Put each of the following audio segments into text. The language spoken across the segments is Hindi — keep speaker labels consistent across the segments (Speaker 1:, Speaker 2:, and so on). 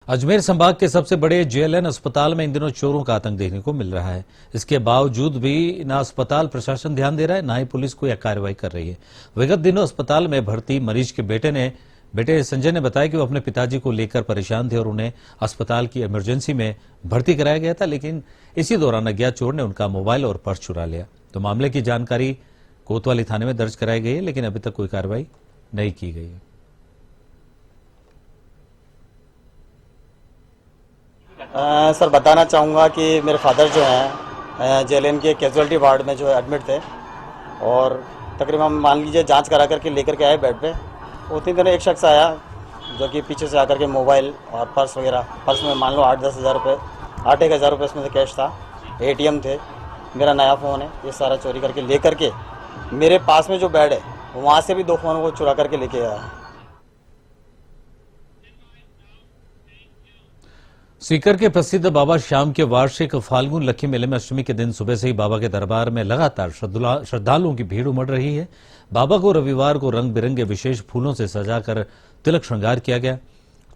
Speaker 1: अजमेर संभाग के सबसे बड़े जेएलएन अस्पताल में इन दिनों चोरों का आतंक देखने को मिल रहा है। इसके बावजूद भी न अस्पताल प्रशासन ध्यान दे रहा है, न ही पुलिस कोई कार्रवाई कर रही है। विगत दिनों अस्पताल में भर्ती मरीज के बेटे संजय ने बताया कि वो अपने पिताजी को लेकर परेशान थे और उन्हें अस्पताल की इमरजेंसी में भर्ती कराया गया था, लेकिन इसी दौरान अज्ञात चोर ने उनका मोबाइल और पर्स चुरा लिया। तो मामले की जानकारी कोतवाली थाने में दर्ज कराई गई है, लेकिन अभी तक कोई कार्रवाई नहीं की गई है।
Speaker 2: सर बताना चाहूँगा कि मेरे फादर जो हैं जेएलएन के कैजुअलिटी वार्ड में जो है एडमिट थे और तकरीबन मान लीजिए जांच करा करके लेकर के आए बेड पे। उतनी देर एक शख्स आया जो कि पीछे से आकर के मोबाइल और पर्स वगैरह, पर्स में मान लो 8-10 हज़ार रुपये, 8-1 हज़ार रुपये इसमें से कैश था, एटीएम थे, मेरा नया फ़ोन है, ये सारा चोरी करके ले करके मेरे पास में जो बेड है वहाँ से भी 2 फ़ोन को चुरा करके लेके आया।
Speaker 1: सीकर के प्रसिद्ध बाबा श्याम के वार्षिक फाल्गुन लक्की मेले में अष्टमी के दिन सुबह से ही बाबा के दरबार में लगातार श्रद्धालुओं की भीड़ उमड़ रही है। बाबा को रविवार को रंग बिरंगे विशेष फूलों से सजाकर तिलक श्रृंगार किया गया।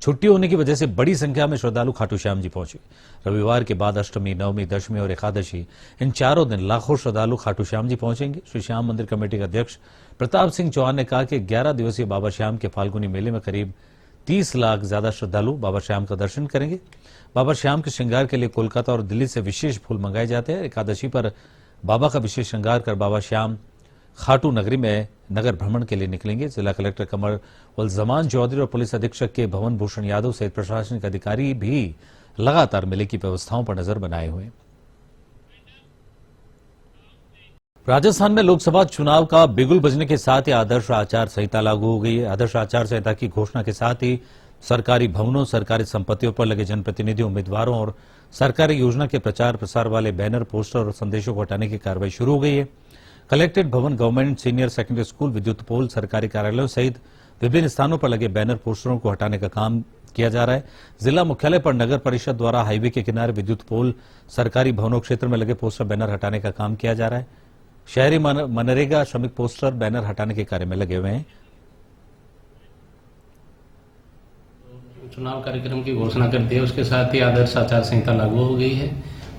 Speaker 1: छुट्टी होने की वजह से बड़ी संख्या में श्रद्धालु खाटू श्याम जी पहुंचे। रविवार के बाद अष्टमी, नवमी, दशमी और एकादशी, इन चारों दिन लाखों श्रद्धालु खाटू श्याम जी पहुंचेंगे। श्री श्याम मंदिर कमेटी के अध्यक्ष प्रताप सिंह चौहान ने कहा कि 11 दिवसीय बाबा श्याम के फाल्गुनी मेले में करीब 30 लाख ज्यादा श्रद्धालु बाबा श्याम का दर्शन करेंगे। बाबा श्याम के श्रृंगार के लिए कोलकाता और दिल्ली से विशेष फूल मंगाए जाते हैं। एकादशी पर बाबा का विशेष श्रृंगार कर बाबा श्याम खाटू नगरी में नगर भ्रमण के लिए निकलेंगे। जिला कलेक्टर कमर उल जमान चौधरी और पुलिस अधीक्षक के भवन भूषण यादव सहित प्रशासनिक अधिकारी भी लगातार मेले की व्यवस्थाओं पर नजर बनाए हुए। राजस्थान में लोकसभा चुनाव का बिगुल बजने के साथ ही आदर्श आचार संहिता लागू हो गई है। आदर्श आचार संहिता की घोषणा के साथ ही सरकारी भवनों, सरकारी संपत्तियों पर लगे जनप्रतिनिधियों, उम्मीदवारों और सरकारी योजना के प्रचार प्रसार वाले बैनर, पोस्टर और संदेशों को हटाने की कार्रवाई शुरू हो गई है। कलेक्ट्रेट भवन, गवर्नमेंट सीनियर सेकेंडरी स्कूल, विद्युत पोल, सरकारी कार्यालयों सहित विभिन्न स्थानों पर लगे बैनर, पोस्टरों को हटाने का काम किया जा रहा है। जिला मुख्यालय पर नगर परिषद द्वारा हाईवे के किनारे विद्युत पोल, सरकारी भवनों क्षेत्र में लगे पोस्टर, बैनर हटाने का काम किया जा रहा है। शहरी मनरेगा श्रमिक पोस्टर, बैनर हटाने के कार्य में लगे हुए हैं।
Speaker 3: चुनाव कार्यक्रम की घोषणा कर दी है, उसके साथ ही आदर्श आचार संहिता लागू हो गई है।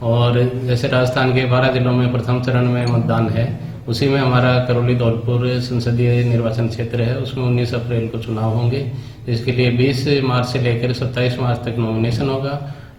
Speaker 3: और जैसे राजस्थान के 12 जिलों में प्रथम चरण में मतदान है, उसी में हमारा करौली धौलपुर संसदीय निर्वाचन क्षेत्र है, उसमें 19 अप्रैल को चुनाव होंगे। इसके लिए 20 मार्च से लेकर 27 मार्च तक नॉमिनेशन होगा।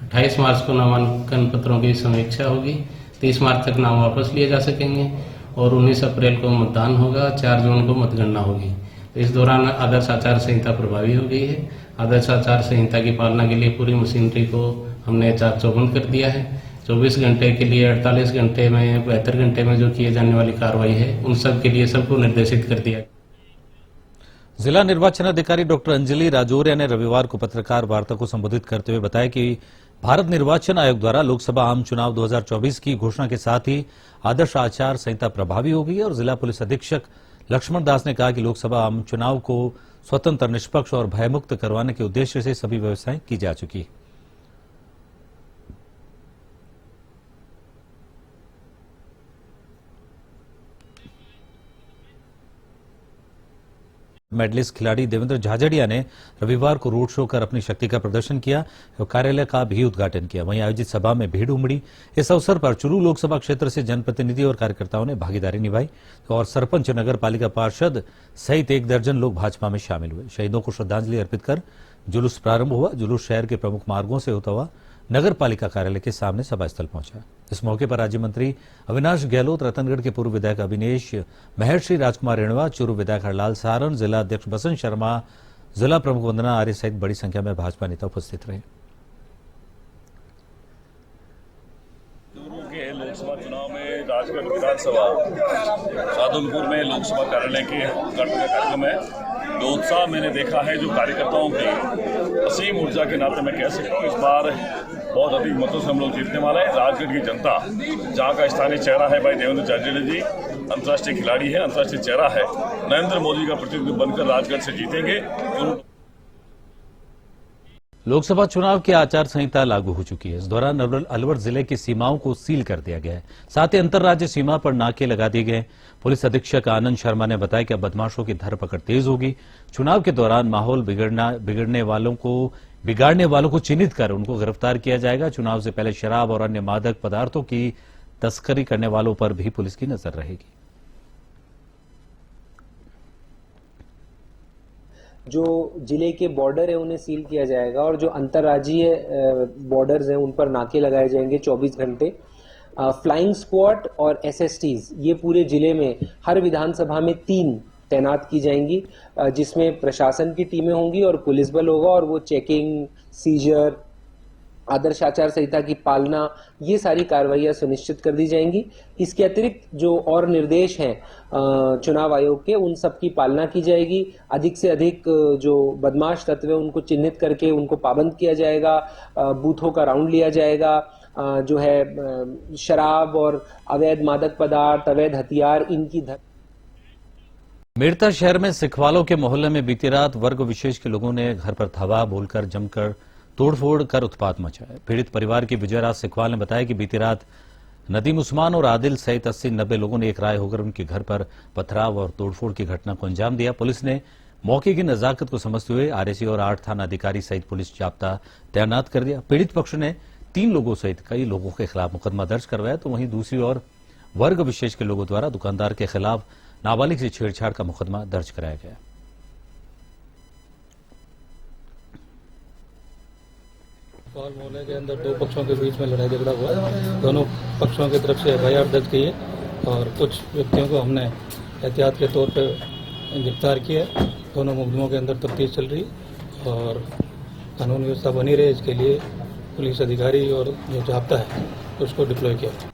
Speaker 3: 28 मार्च को नामांकन पत्रों की समीक्षा होगी। 30 मार्च तक नाम वापस लिए जा सकेंगे और 19 अप्रैल को मतदान होगा। 4 जून को मतगणना होगी। इस दौरान आदर्श आचार संहिता प्रभावी हो गई है। आदर्श आचार संहिता की पालना के लिए पूरी मशीनरी को हमने चाक चौबंद कर दिया है। 24 घंटे के लिए 48 घंटे में 72 घंटे में जो किए जाने वाली कार्रवाई है, उन सब के लिए सबको निर्देशित कर दिया।
Speaker 1: जिला निर्वाचन अधिकारी डॉक्टर अंजलि राजौरिया ने रविवार को पत्रकार वार्ता को संबोधित करते हुए बताया कि भारत निर्वाचन आयोग द्वारा लोकसभा आम चुनाव 2024 की घोषणा के साथ ही आदर्श आचार संहिता प्रभावी हो गई है। और जिला पुलिस अधीक्षक लक्ष्मण दास ने कहा कि लोकसभा आम चुनाव को स्वतंत्र, निष्पक्ष और भयमुक्त करवाने के उद्देश्य से सभी व्यवस्थाएं की जा चुकी है। मेडलिस्ट खिलाड़ी देवेंद्र झाझड़िया ने रविवार को रोड शो कर अपनी शक्ति का प्रदर्शन किया और कार्यालय का भी उद्घाटन किया। वहीं आयोजित सभा में भीड़ उमड़ी। इस अवसर पर चुरू लोकसभा क्षेत्र से जनप्रतिनिधि और कार्यकर्ताओं ने भागीदारी निभाई और सरपंच, नगर पालिका पार्षद सहित 1 दर्जन लोग भाजपा में शामिल हुए। शहीदों को श्रद्धांजलि अर्पित कर जुलूस प्रारंभ हुआ। जुलूस शहर के प्रमुख मार्गों से होता हुआ नगर पालिका कार्यालय के सामने सभा स्थल पहुंचा। इस मौके पर राज्य मंत्री अविनाश गहलोत, रतनगढ़ के पूर्व विधायक अविनेश, महर्षि राजकुमार रेणवा, चूरू विधायक हरलाल सारण, जिला अध्यक्ष बसंत शर्मा, जिला प्रमुख वंदना आर्य सहित बड़ी संख्या में भाजपा नेता उपस्थित रहे।
Speaker 4: के लोकसभा चुनाव में राजगढ़ विधानसभा साधुलपुर में लोकसभा कार्यालय के उद्घाटन का कार्यक्रम है। जो उत्साह मैंने देखा है, जो कार्यकर्ताओं की असीम ऊर्जा के नाते मैं कह सकता हूँ इस बार बहुत अधिक मतों से हम लोग जीतने वाले हैं। राजगढ़ की जनता, जहाँ का स्थानीय चेहरा है भाई देवेंद्र झाझड़िया जी, अंतर्राष्ट्रीय खिलाड़ी है, अंतर्राष्ट्रीय चेहरा है, नरेंद्र मोदी का प्रतिनिधि बनकर राजगढ़ से जीतेंगे।
Speaker 1: लोकसभा चुनाव की आचार संहिता लागू हो चुकी है। इस दौरान अलवर जिले की सीमाओं को सील कर दिया गया है। साथ ही अंतर्राज्यीय सीमा पर नाके लगा दिए गए। पुलिस अधीक्षक आनंद शर्मा ने बताया कि अब बदमाशों की धरपकड़ तेज होगी। चुनाव के दौरान माहौल बिगड़ने वालों को बिगाड़ने वालों को चिन्हित कर उनको गिरफ्तार किया जाएगा। चुनाव से पहले शराब और अन्य मादक पदार्थों की तस्करी करने वालों पर भी पुलिस की नजर रहेगी।
Speaker 5: जो जिले के बॉर्डर है उन्हें सील किया जाएगा और जो अंतर्राज्यीय बॉर्डर्स हैं उन पर नाके लगाए जाएंगे 24 घंटे। फ्लाइंग स्क्वाड और एसएसटीज ये पूरे जिले में हर विधानसभा में 3 तैनात की जाएंगी, जिसमें प्रशासन की टीमें होंगी और पुलिस बल होगा और वो चेकिंग, सीजर, आदर्श आचार संहिता की पालना, ये सारी कार्रवाइयां सुनिश्चित कर दी जाएंगी। इसके अतिरिक्त जो और निर्देश हैं चुनाव आयोग के, उन सब की पालना की जाएगी। अधिक से अधिक जो बदमाश तत्व है उनको चिन्हित करके उनको पाबंद किया जाएगा। बूथों का राउंड लिया जाएगा। जो है शराब और अवैध मादक पदार्थ, अवैध हथियार, इनकी
Speaker 1: मेड़ता शहर में सिखवालों के मोहल्ले में बीती रात वर्ग विशेष के लोगों ने घर पर धावा बोलकर जमकर तोड़फोड़ कर उत्पात मचाया। पीड़ित परिवार की विजयराज सिखवाल ने बताया कि बीती रात नदीम उस्मान और आदिल सहित 80-90 लोगों ने एक राय होकर उनके घर पर पथराव और तोड़फोड़ की घटना को अंजाम दिया। पुलिस ने मौके की नजाकत को समझते हुए आरएसी और 8 थाना अधिकारी सहित पुलिस जाब्ता तैनात कर दिया। पीड़ित पक्ष ने 3 लोगों सहित कई लोगों के खिलाफ मुकदमा दर्ज करवाया, तो वहीं दूसरी ओर वर्ग विशेष के लोगों द्वारा दुकानदार के खिलाफ नाबालिग से छेड़छाड़ का मुकदमा दर्ज कराया गया।
Speaker 6: मोहल्ले के अंदर 2 पक्षों के बीच में लड़ाई झगड़ा हुआ। दोनों पक्षों की तरफ से एफआईआर दर्ज की है और कुछ व्यक्तियों को हमने एहतियात के तौर पर गिरफ्तार किया। दोनों मुकदमों के अंदर तफ्तीश चल रही और कानून व्यवस्था बनी रहे, इसके लिए पुलिस अधिकारी और जो जाब्ता है उसको डिप्लॉय किया।